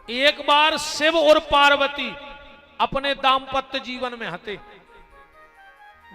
एक बार शिव और पार्वती अपने दाम्पत्य जीवन में हते।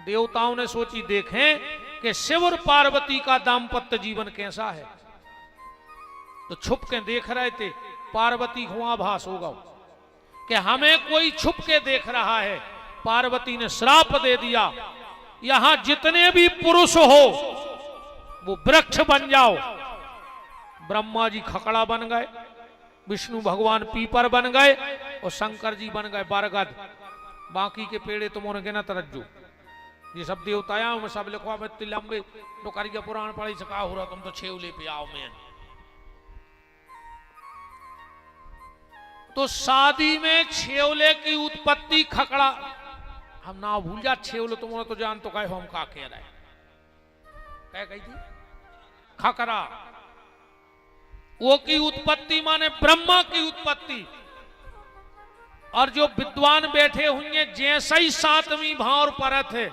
देवताओं ने सोची देखें कि शिव और पार्वती का दाम्पत्य जीवन कैसा है, तो छुप के देख रहे थे। पार्वती को आभास होगा कि हमें कोई छुप के देख रहा है। पार्वती ने श्राप दे दिया, यहां जितने भी पुरुष हो वो वृक्ष बन जाओ। ब्रह्मा जी खकड़ा बन गए, विष्णु भगवान पीपर बन गए और शंकर जी बन गए बरगद। बाकी के पेड़े तुमने गिना तरज्जो, ये सब देवताया में सब लिखवा में इतने लंबे तो करिया पुराण पढ़ी सका हो रहा, तुम तो छेवले पे आओ में। तो शादी में छेवले की उत्पत्ति खकड़ा, हम ना भूल जा छेवले, तुमने तो जान तो कहे हम का कह रहे कह कही थी खकड़ा। वो की उत्पत्ति माने ब्रह्मा की उत्पत्ति। और जो विद्वान बैठे होंगे जैसे ही सातवीं भाव परत है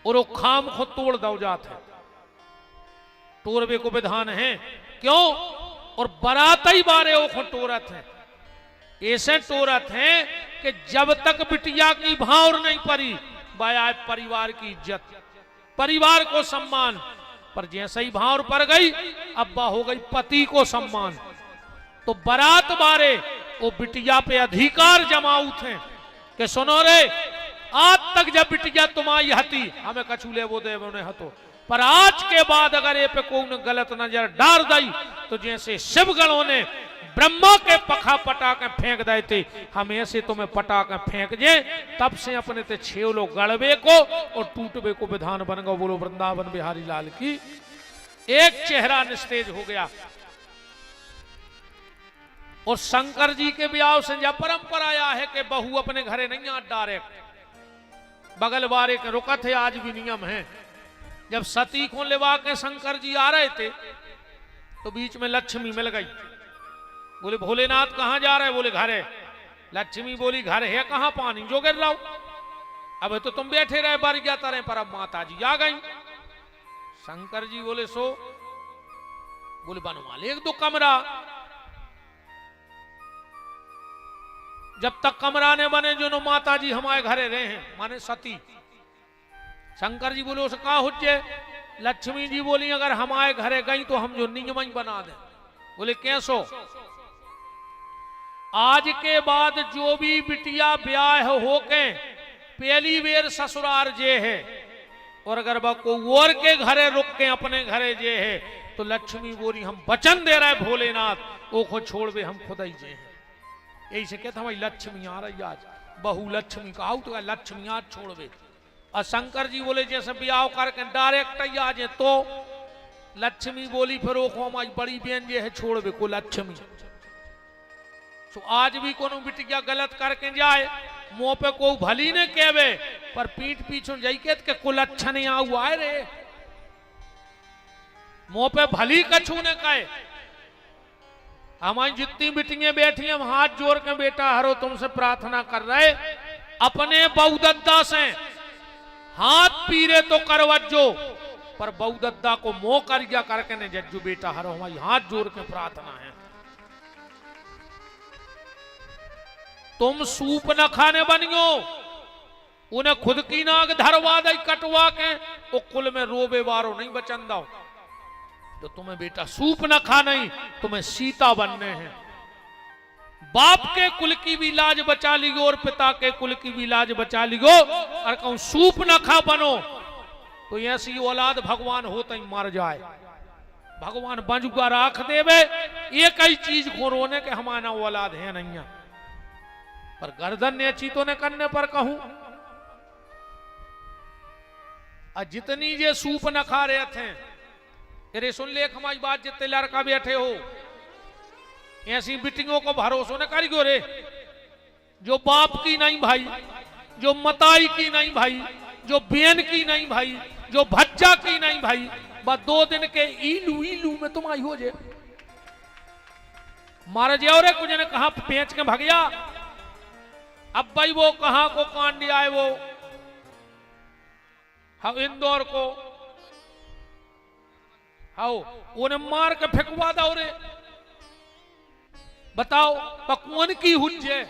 और वो खाम को तोड़ दो जाते है, तोड़वे को विधान है क्यों। और बारात ही बारे वो को टोरत है, ऐसे टोरत है कि जब तक बिटिया की भाव नहीं पड़ी बाया परिवार की इज्जत, परिवार को सम्मान। पर जैसे ही भाव पड़ गई अब्बा हो गई पति को सम्मान। तो बारात बारे वो बिटिया पे अधिकार जमाऊ थे कि सुनो रे, आज तक जब बिटिया तुम्हारी हती हमें कछूले वो दे उन्हें हतो, पर आज के बाद अगर ये पे कोई गलत नजर डाल दी तो जैसे शिवगणों ने ब्रह्मा के पखा पटा के फेंक दे थे, हम ऐसे तुम्हें पटा के फेंक जे। तब से अपने ते छेवलो गड़बे को और टूटबे को विधान बन गो। बोलो वृंदावन बिहारी लाल की। एक चेहरा निस्तेज हो गया। और शंकर जी के ब्याह से जब परंपरा आया है कि बहू अपने घरे नहीं आ डायरेक्ट, बगल बारे के रुकत है, आज भी नियम है। जब सती को लेवा के शंकर जी आ रहे थे तो बीच में लक्ष्मी मिल गई। बोले भोलेनाथ कहां जा रहे? बोले घर है। लक्ष्मी बोली घर है कहां, पानी जो गिर रहा। अब तो तुम बैठे रहे बार जाता रहे, पर अब माता जी आ गई। शंकर जी बोले सो, बोले बनवा ले एक दो कमरा। जब तक कमरा ने बने जो नो माता जी हमारे घरे रहे हैं, माने सती। शंकर जी बोले उसे कहा हुज्जे। लक्ष्मी जी बोली अगर हमारे घरे गई तो हम जो नियम ही बना दे। बोले कैसो? आज के बाद जो भी बिटिया ब्याह होके पहली बेर ससुराल जे है, और अगर वह को और के घरे रुक के अपने घरे जे है, तो लक्ष्मी बोली हम वचन दे रहे भोलेनाथ, वो को छोड़वे हम खुद ही जे है। यही से कहते हमारी लक्ष्मी आ रही आज, बहु लक्ष्मी कहा तो लक्ष्मी आज छोड़वे। और शंकर जी बोले जैसे ब्याह करके डायरेक्ट ही आ जाए, तो लक्ष्मी बोली फिर वो को हमारी बड़ी बहन जे है छोड़वे को लक्ष्मी। तो आज भी कोनो बिटिया गलत करके जाए, मुंह पे को भली ने कहवे, पर पीठ पीछे जाइकेत के कुल अच्छा नहीं आऊ आए रे। मुंह पे भली कछू ने कहे। हमारी जितनी बिटियां बैठी हम हाथ जोड़ के बेटा हरो तुमसे प्रार्थना कर रहे, अपने बहुदद्दा से हाथ पीरे तो करवजो, पर बहुदद्दा को मोह कर गया करके ने जज्जू बेटा हरो हमारी हाथ जोड़ के प्रार्थना है। तुम सूप न खाने बनियो, उन्हें खुद की नाग धरवा दई कटवा के, वो कुल में रोबे वारो नहीं बचन दो। तो तुम्हें बेटा सूप न खा नहीं, तुम्हें सीता बनने हैं। बाप के कुल की भी लाज बचा लिगो और पिता के कुल की भी लाज बचा लिगो। और कहूं सूप न खा बनो तो ऐसी औलाद भगवान होता ही मर जाए। भगवान बंजुगा राख देवे, एक ही चीज को रोने के हमारा औलाद है नहीं है। पर गर्दन ने चीतों ने करने पर कहूं, जितनी जे सूप न खा रहे थे, अरे सुन ले हमारी बात, जितने लड़का बैठे हो ऐसी बिटियों को भरोसा न करियो रे, जो बाप की नहीं भाई, जो मताई की नहीं भाई, जो बेन की नहीं भाई, जो भज्जा की नहीं भाई, बस 2 दिन के ईलू ईलू में तुम आई हो जे मार जाओ रे। कुछ ने कहा पेंच के भग जा। अब भाई वो कहां को कांड आए, वो हाँ इंदौर को, हाँ उन्हें मार के फेंकवा दो रे। बताओ पकवान की हुज्जे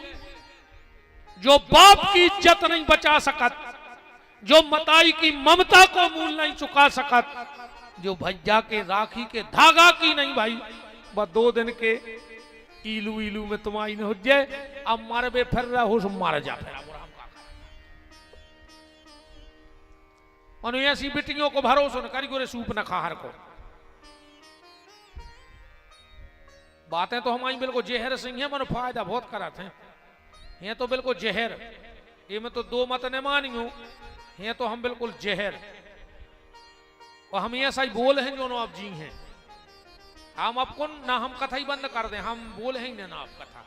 जो बाप की इज्जत नहीं बचा सकत, जो मताई की ममता को मूल नहीं चुका सकत, जो भैया के राखी के धागा की नहीं भाई, बस 2 दिन के इलू इलू में तुम्हारी न हुज्जे, अब मारबे फिर रहा हो मार जा फिर ऐसी बिटियों को भरोसा न करी गोरे सूप न खाहर को। बातें तो हमारी बिल्कुल जहर सिंह है, मन फायदा बहुत कराते हैं, ये तो बिल्कुल जहर, ये में तो 2 मत न मानियो, ये तो हम बिल्कुल जहर, और हम ऐसा ही बोल हैं जो नो आप जी हैं, हम आपको ना हम कथा ही बंद कर दें, हम बोल हैं ना आप कथा,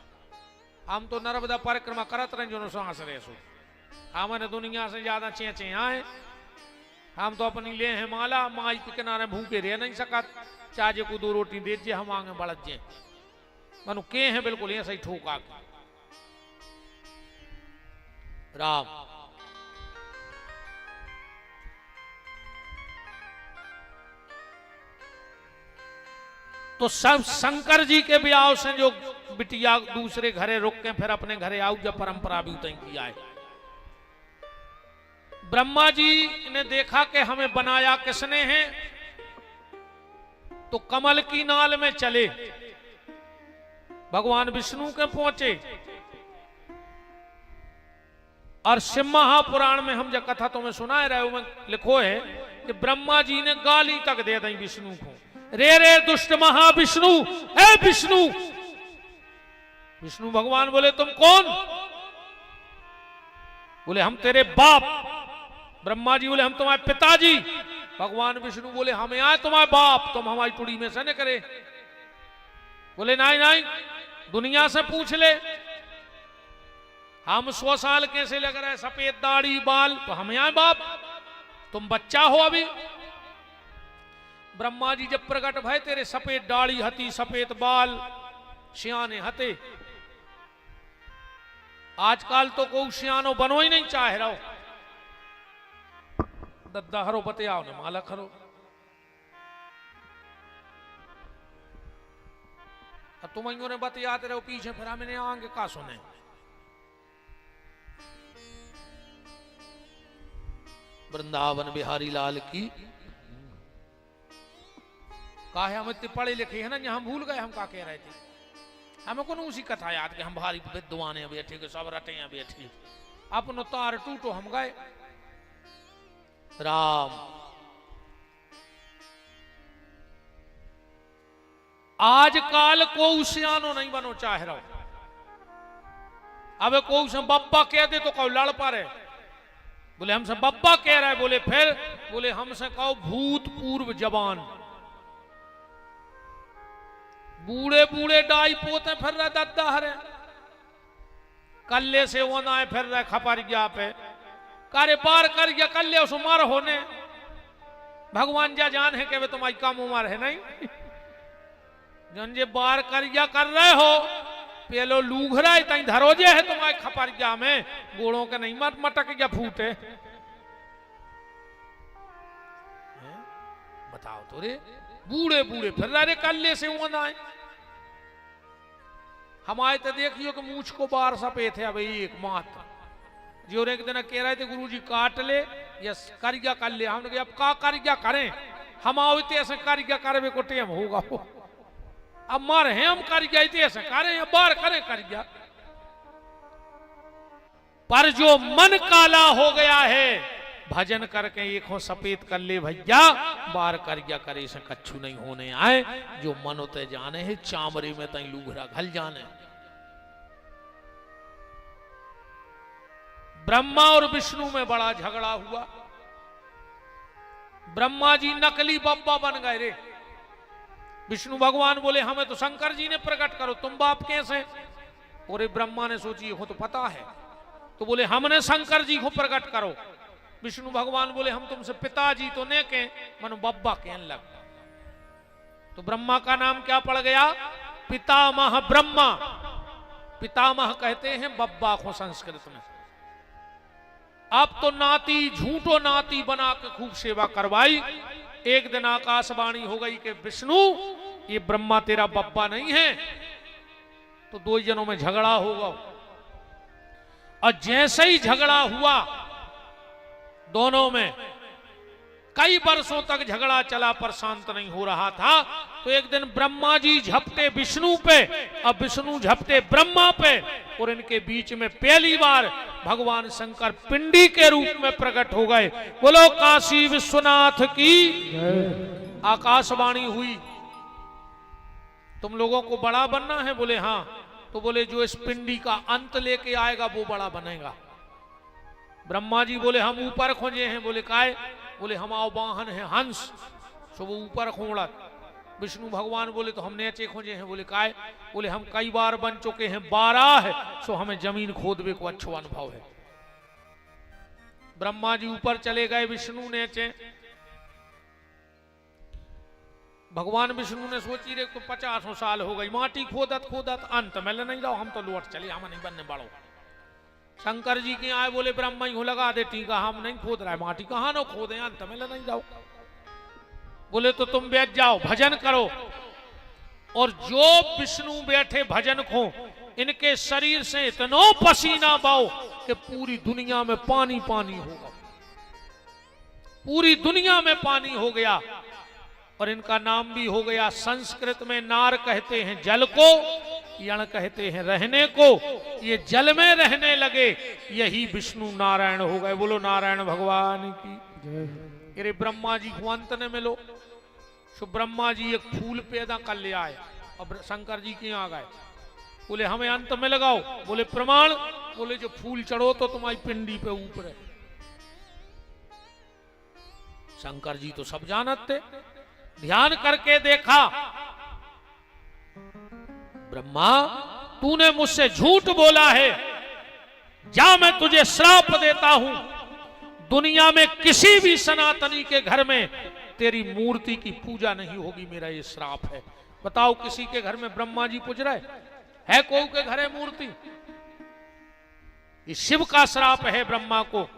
हम तो नर्मदा परिक्रमा करत रहे जो नो सांस रहे सो, हमने दुनिया से ज्यादा चे आए, हम तो अपनी ले हैं माला, माई के किनारे भूखे रह नहीं सकत, चाहे को 2 रोटी दीजिए हम आगे बढ़ जाए, मनु के हैं बिल्कुल ऐसा ही ठोका राम। तो सब शंकर जी के ब्याह से जो बिटिया दूसरे घरे रुक के फिर अपने घरे आऊ, जब परंपरा भी उतई किया है। ब्रह्मा जी ने देखा कि हमें बनाया किसने है, तो कमल की नाल में चले, भगवान विष्णु के पहुंचे, और शिव महापुराण में हम जब कथा तुम्हें सुनाए रहे हो लिखो है कि ब्रह्मा जी ने गाली तक दे दी विष्णु को, रे दुष्ट महाविष्णु, हे विष्णु। विष्णु भगवान बोले तुम कौन? बोले हम तेरे बाप। ब्रह्मा जी बोले हम तुम्हारे पिताजी। भगवान विष्णु बोले हमें आए तुम्हारे बाप, तुम हमारी टुड़ी में से न करे। बोले नहीं नहीं, दुनिया से पूछ ले, हम 100 साल कैसे लग रहे, सफेद दाढ़ी बाल, तो हमें आए बाप, तुम बच्चा हो अभी। ब्रह्मा जी जब प्रकट भय, तेरे सफेद दाढ़ी हती, सफेद बाल, सियाने हते। आजकल तो कोई सियानो बनो ही नहीं चाहे रहो, दद्दा हरो बते आओ न माला खरो। अब तुम ने बतियाते रहो पीछे, फिर हमने आगे का सुने। वृंदावन बिहारी लाल की का है, हम इतने पढ़े लिखे हैं ना, हम भूल गए हम का कह रहे थे। हमें को उसी कथा याद के हम भारी विद्वान हैं बैठे के, सब रटे हैं बैठे, अपनो तार टूटो हम गए। राम आजकल को सियानो नहीं बनो चाह रहा, अब को से बब्बा कह दे तो कहो लड़ पा रहे। बोले हमसे बब्बा कह रहा है, बोले फिर, बोले हमसे कहो भूतपूर्व जवान। बूढ़े बूढ़े डाई पोते फिर रहे दद्दा हरे, कल्ले से वो ना फिर रहे खपरिया पे, कारे पार कर गया कल्ले उस उमर होने। भगवान जा जान है कि वे तुम्हारी कम उम्र है नहीं, जन जे बार करिया कर रहे हो, पेलो लूघरा तई धरोजे है तुम्हारे खपरिया में, गोड़ों के नहीं मत मटक या फूटे। बताओ तो रे, बूढ़े बूढ़े फिर रहे कल्ले से वो ना। हमारे तो देखियो कि मूछ को बार सफेद है, अब एक मात्र जो एक दिन कह रहे थे गुरुजी काट ले या करिया कर ले। हमने कहा अब का करिया करें, हम आओते ऐसे करिया करे को टेम होगा हो, अब मारे हैं हम करिया ऐसे करें या बार करें करिया। पर जो मन काला हो गया है, भजन करके एक हो सफेद कर ले भैया, बार करिया करे से कच्छू नहीं होने आए। जो मन होते जाने है, चामरे में तई लूघरा घल जाने। ब्रह्मा और विष्णु में बड़ा झगड़ा हुआ। ब्रह्मा जी नकली बब्बा बन गए रे। विष्णु भगवान बोले हमें तो शंकर जी ने प्रकट करो, तुम बाप कैसे? और ब्रह्मा ने सोची हो तो पता है, तो बोले हमने शंकर जी को प्रकट करो। विष्णु भगवान बोले हम तुमसे पिताजी तो ने के, मनो बब्बा कहने लग। तो ब्रह्मा का नाम क्या पड़ गया? पितामह ब्रह्मा। पितामह कहते हैं बब्बा को संस्कृत में। अब तो नाती, झूठो नाती बना के खूब सेवा करवाई। एक दिन आकाशवाणी हो गई कि विष्णु ये ब्रह्मा तेरा बब्बा नहीं है। तो दो जनों में झगड़ा होगा। और जैसे ही झगड़ा हुआ दोनों में, कई वर्षों तक झगड़ा चला पर शांत नहीं हो रहा था, तो एक दिन ब्रह्मा जी झपटे विष्णु पे और विष्णु झपटे ब्रह्मा पे, और इनके बीच में पहली बार भगवान शंकर पिंडी के रूप में प्रकट हो गए। बोलो काशी विश्वनाथ की। आकाशवाणी हुई, तुम लोगों को बड़ा बनना है? बोले हाँ। तो बोले जो इस पिंडी का अंत लेके आएगा वो बड़ा बनेगा। ब्रह्मा जी बोले हम ऊपर खोजे हैं। बोले काय? बोले हम वाहन है हंस, सो वो ऊपर खोड़ा। विष्णु भगवान बोले तो हम नीचे खोजे हैं। बोले काय? बोले हम कई बार बन चुके हैं 12 है, सो हमें जमीन खोदने को अच्छो अनुभव है। ब्रह्मा जी ऊपर चले गए, विष्णु नीचे। भगवान विष्णु ने सोची रे को 50 साल हो गई, माटी खोदत खोदत अंत में नहीं रहो, हम तो लौट चले, हम नहीं बनने बड़ो। शंकर जी के आए, बोले ब्रह्मा ही लगा दे टीका, हम नहीं खोद रहा है माटी, कहां न खोदे, अंत में नहीं जाओ। बोले तो तुम बैठ जाओ भजन करो। और जो विष्णु बैठे भजन को, इनके शरीर से इतना पसीना बहो कि पूरी दुनिया में पानी पानी होगा, पूरी दुनिया में पानी हो गया। और इनका नाम भी हो गया, संस्कृत में नार कहते हैं जल को, यण कहते हैं रहने को। ये जल में रहने लगे, यही विष्णु नारायण हो गए। बोलो नारायण भगवान की। अरे ब्रह्मा जी को अंत ने मिलो, सो ब्रह्मा जी एक फूल पैदा कर ले आए और शंकर जी के आ गए। बोले हमें अंत में लगाओ। बोले प्रमाण? बोले जो फूल चढ़ो तो तुम्हारी पिंडी पे ऊपर है। शंकर जी तो सब जानत थे, ध्यान करके देखा, ब्रह्मा तूने मुझसे झूठ बोला है, जा मैं तुझे श्राप देता हूं, दुनिया में किसी भी सनातनी के घर में तेरी मूर्ति की पूजा नहीं होगी, मेरा ये श्राप है। बताओ किसी के घर में ब्रह्मा जी पूज रहे है? कोई के घर है मूर्ति? ये शिव का श्राप है ब्रह्मा को।